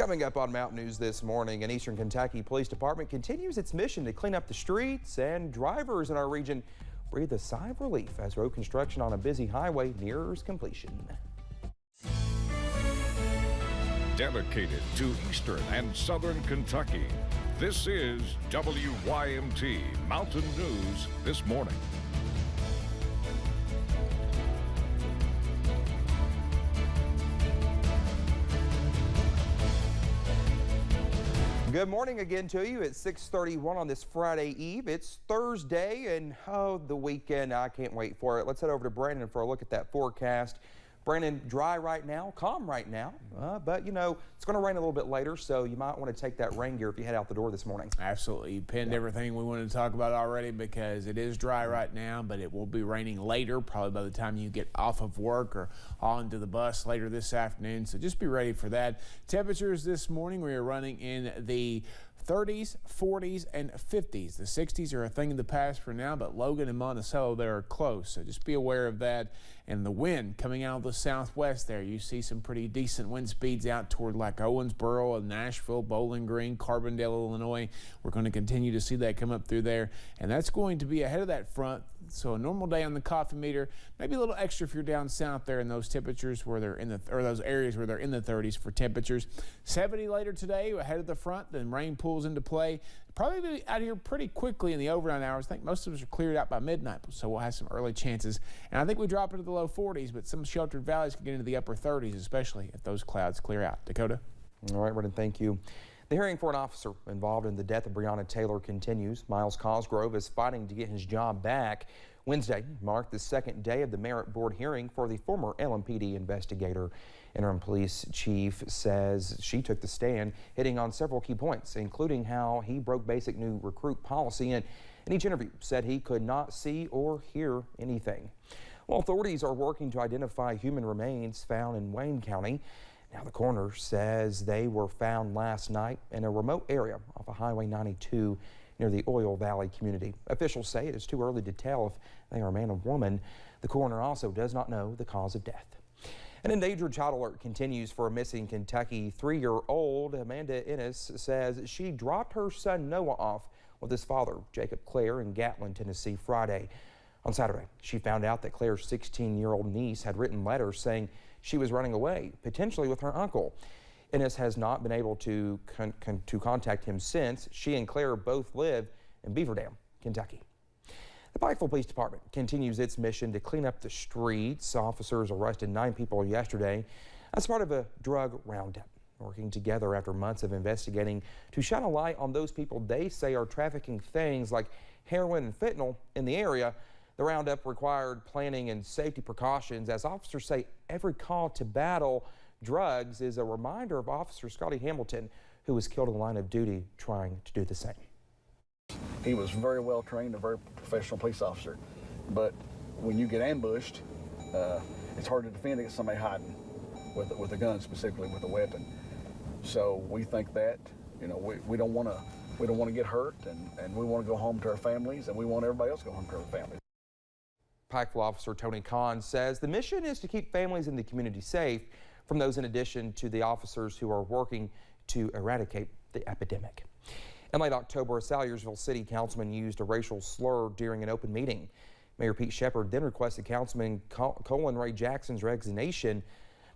Coming up on Mountain News this morning, an Eastern Kentucky Police Department continues its mission to clean up the streets, and drivers in our region breathe a sigh of relief as road construction on a busy highway nears completion. Dedicated to Eastern and Southern Kentucky, this is WYMT Mountain News this morning. Good morning again to you at 6:31 on this Friday Eve. It's Thursday and the weekend. I can't wait for it. Let's head over to Brandon for a look at that forecast. Brandon, dry right now, calm right now, but you know, it's going to rain a little bit later, so you might want to take that rain gear if you head out the door this morning. Absolutely. You pinned everything we wanted to talk about already because it is dry right now, but it will be raining later, probably by the time you get off of work or onto the bus later this afternoon, so just be ready for that. Temperatures this morning, we are running in the 30s, 40s, and 50s. The 60s are a thing of the past for now, but Logan and Monticello, they're close, so just be aware of that. And the wind coming out of the southwest there, you see some pretty decent wind speeds out toward like Owensboro and Nashville, Bowling Green, Carbondale, Illinois. We're going to continue to see that come up through there, and that's going to be ahead of that front. So a normal day on the coffee meter, maybe a little extra if you're down south there in those temperatures where they're in the, or those areas where they're in the 30s for temperatures. 70 later today ahead of the front, then rain pulls into play. Probably be out here pretty quickly in the overnight hours. I think most of us are cleared out by midnight, so we'll have some early chances. And I think we drop into the low 40s, but some sheltered valleys can get into the upper 30s, especially if those clouds clear out. Dakota? All right, Brendan, thank you. The hearing for an officer involved in the death of Breonna Taylor continues. Miles Cosgrove is fighting to get his job back. Wednesday marked the second day of the Merit Board hearing for the former LMPD investigator. Interim police chief says she took the stand, hitting on several key points, including how he broke basic new recruit policy, and in each interview said he could not see or hear anything. Well, authorities are working to identify human remains found in Wayne County. Now, the coroner says they were found last night in a remote area off of Highway 92 near the Oil Valley community. Officials say it is too early to tell if they are a man or woman. The coroner also does not know the cause of death. An endangered child alert continues for a missing Kentucky 3-year-old. Amanda Ennis says she dropped her son Noah off with his father, Jacob Clare, in Gatlin, Tennessee, Friday. On Saturday, she found out that Claire's 16-year-old niece had written letters saying she was running away, potentially with her uncle. Ennis has not been able to contact him since. She and Claire both live in Beaver Dam, Kentucky. The Pikeville Police Department continues its mission to clean up the streets. Officers arrested 9 people yesterday as part of a drug roundup, working together after months of investigating to shine a light on those people they say are trafficking things like heroin and fentanyl in the area. The roundup required planning and safety precautions, as officers say every call to battle drugs is a reminder of Officer Scotty Hamilton, who was killed in the line of duty trying to do the same. He was very well trained, a very professional police officer. But when you get ambushed, it's hard to defend against somebody hiding with a gun, specifically with a weapon. So we think that, you know, we don't want to get hurt, and we want to go home to our families, and we want everybody else to go home to their families. Pikeville Officer Tony Kahn says the mission is to keep families in the community safe from those, in addition to the officers who are working to eradicate the epidemic. In late October, a Salyersville City Councilman used a racial slur during an open meeting. Mayor Pete Shepard then requested Councilman Colin Ray Jackson's resignation,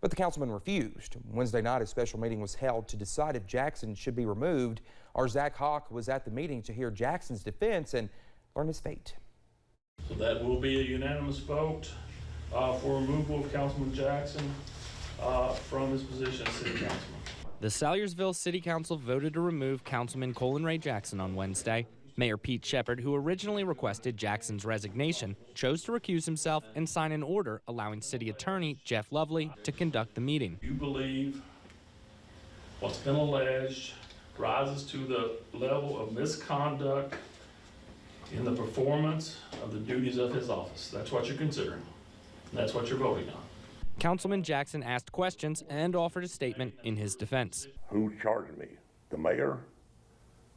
but the councilman refused. Wednesday night, a special meeting was held to decide if Jackson should be removed. Our Zach Hawk was at the meeting to hear Jackson's defense and learn his fate. So that will be a unanimous vote for removal of Councilman Jackson from his position as City Councilman. The Salyersville City Council voted to remove Councilman Colin Ray Jackson on Wednesday. Mayor Pete Shepard, who originally requested Jackson's resignation, chose to recuse himself and sign an order allowing City Attorney Jeff Lovely to conduct the meeting. You believe what's been alleged rises to the level of misconduct in the performance of the duties of his office. That's what you're considering. That's what you're voting on. Councilman Jackson asked questions and offered a statement in his defense. Who's charging me? The mayor,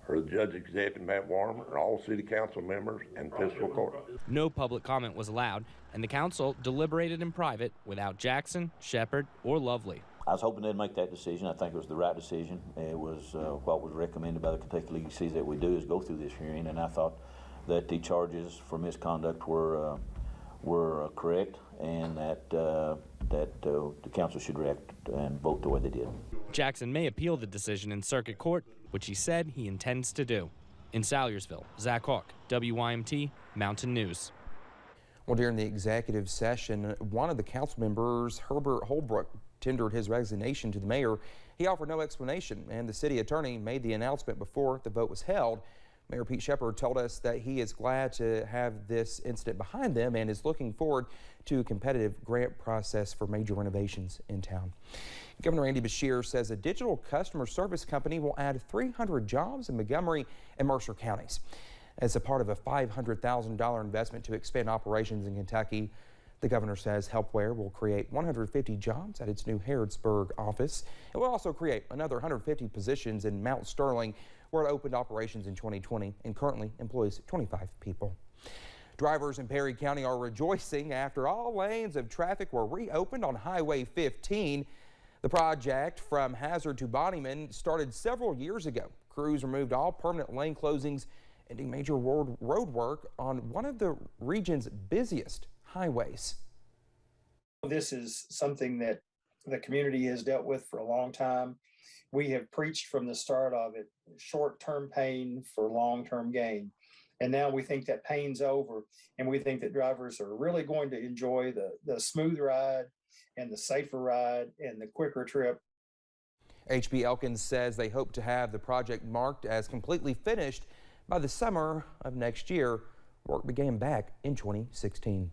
or the judge executive, Matt Warner, or all city council members and fiscal court? No public comment was allowed, and the council deliberated in private without Jackson, Shepard, or Lovely. I was hoping they'd make that decision. I think it was the right decision. It was what was recommended by the Kentucky League of Cities that we do is go through this hearing, and I thought that the charges for misconduct were correct, and that the council should react and vote the way they did. Jackson may appeal the decision in circuit court, which he said he intends to do. In Salyersville, Zach Hawk, WYMT Mountain News. Well, during the executive session, one of the council members, Herbert Holbrook, tendered his resignation to the mayor. He offered no explanation, and the city attorney made the announcement before the vote was held. Mayor Pete Shepard told us that he is glad to have this incident behind them and is looking forward to a competitive grant process for major renovations in town. Governor Andy Beshear says a digital customer service company will add 300 jobs in Montgomery and Mercer counties. As a part of a $500,000 investment to expand operations in Kentucky, the governor says Helpware will create 150 jobs at its new Harrodsburg office. It will also create another 150 positions in Mount Sterling, where it opened operations in 2020 and currently employs 25 people. Drivers in Perry County are rejoicing after all lanes of traffic were reopened on Highway 15. The project from Hazard to Bonnyman started several years ago. Crews removed all permanent lane closings, ending major road work on one of the region's busiest highways. This is something that the community has dealt with for a long time. We have preached from the start of it, short-term pain for long-term gain. And now we think that pain's over, and we think that drivers are really going to enjoy the smooth ride and the safer ride and the quicker trip. HB Elkins says they hope to have the project marked as completely finished by the summer of next year. Work began back in 2016.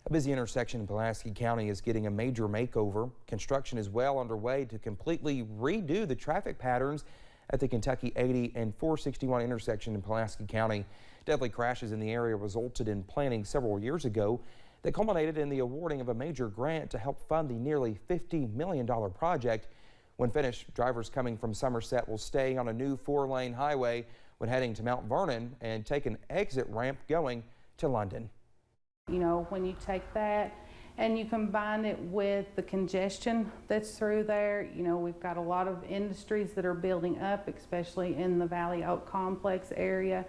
A busy intersection in Pulaski County is getting a major makeover. Construction is well underway to completely redo the traffic patterns at the Kentucky 80 and 461 intersection in Pulaski County. Deadly crashes in the area resulted in planning several years ago that culminated in the awarding of a major grant to help fund the nearly $50 million project. When finished, drivers coming from Somerset will stay on a new 4-lane highway when heading to Mount Vernon and take an exit ramp going to London. You know, when you take that and you combine it with the congestion that's through there, you know, we've got a lot of industries that are building up, especially in the Valley Oak Complex area.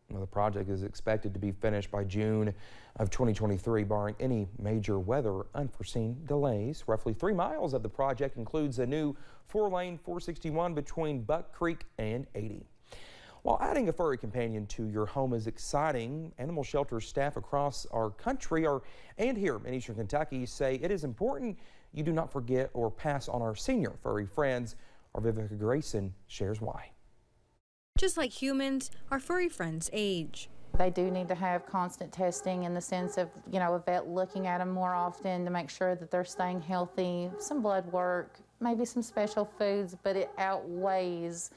Well, the project is expected to be finished by June of 2023, barring any major weather unforeseen delays. Roughly 3 miles of the project includes a new 4-lane 461 between Buck Creek and 80. While adding a furry companion to your home is exciting, animal shelter staff across our country and here in Eastern Kentucky say it is important you do not forget or pass on our senior furry friends. Our Vivica Grayson shares why. Just like humans, our furry friends age. They do need to have constant testing in the sense of, you know, a vet looking at them more often to make sure that they're staying healthy, some blood work, maybe some special foods, but it outweighs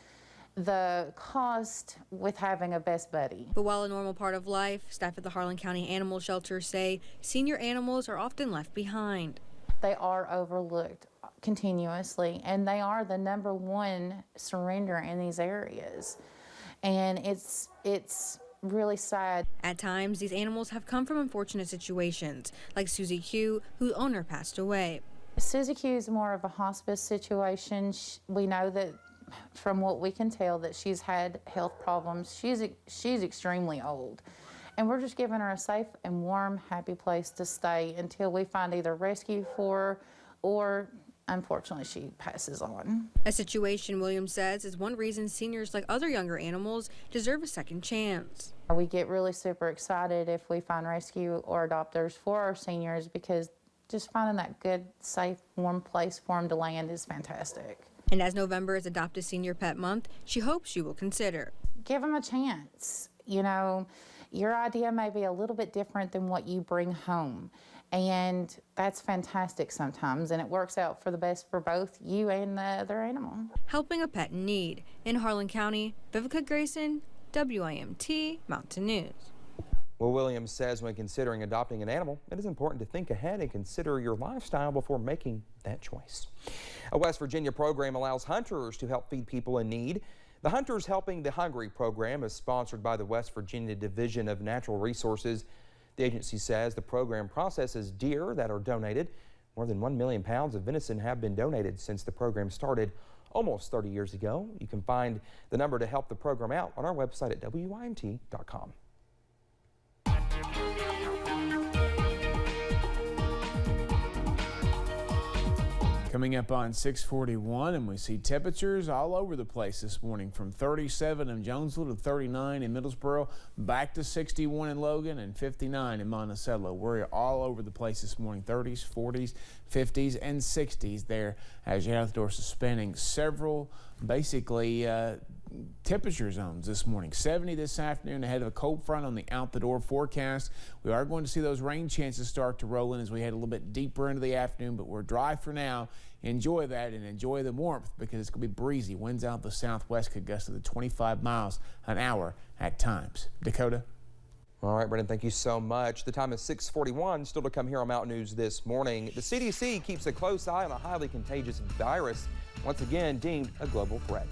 the cost with having a best buddy. But while a normal part of life, staff at the Harlan County Animal Shelter say senior animals are often left behind. They are overlooked continuously, and they are the #1 surrender in these areas. And it's really sad. At times, these animals have come from unfortunate situations, like Susie Q, whose owner passed away. Susie Q is more of a hospice situation. We know that from what we can tell that she's had health problems. She's extremely old, and we're just giving her a safe and warm, happy place to stay until we find either rescue for her or unfortunately she passes on. A situation, Williams says, is one reason seniors, like other younger animals, deserve a second chance. We get really super excited if we find rescue or adopters for our seniors, because just finding that good, safe, warm place for them to land is fantastic. And as November is Adopt a Senior Pet Month, she hopes you will consider. Give them a chance. You know, your idea may be a little bit different than what you bring home. And that's fantastic sometimes, and it works out for the best for both you and the other animal. Helping a pet in need. In Harlan County, Vivica Grayson, WYMT Mountain News. Well, Williams says when considering adopting an animal, it is important to think ahead and consider your lifestyle before making that choice. A West Virginia program allows hunters to help feed people in need. The Hunters Helping the Hungry program is sponsored by the West Virginia Division of Natural Resources. The agency says the program processes deer that are donated. More than 1 million pounds of venison have been donated since the program started almost 30 years ago. You can find the number to help the program out on our website at WYMT.com. Coming up on 641, and we see temperatures all over the place this morning, from 37 in Jonesville to 39 in Middlesboro, back to 61 in Logan and 59 in Monticello. We're all over the place this morning, 30s, 40s, 50s, and 60s there as your outdoor suspending several basically temperature zones this morning. 70 this afternoon ahead of a cold front on the out the door forecast. We are going to see those rain chances start to roll in as we head a little bit deeper into the afternoon, but we're dry for now. Enjoy that and enjoy the warmth because it's going to be breezy. Winds out the southwest could gust to the 25 miles an hour at times. Dakota? All right, Brendan, thank you so much. The time is 6:41. Still to come here on Mountain News this morning. The CDC keeps a close eye on a highly contagious virus, once again deemed a global threat.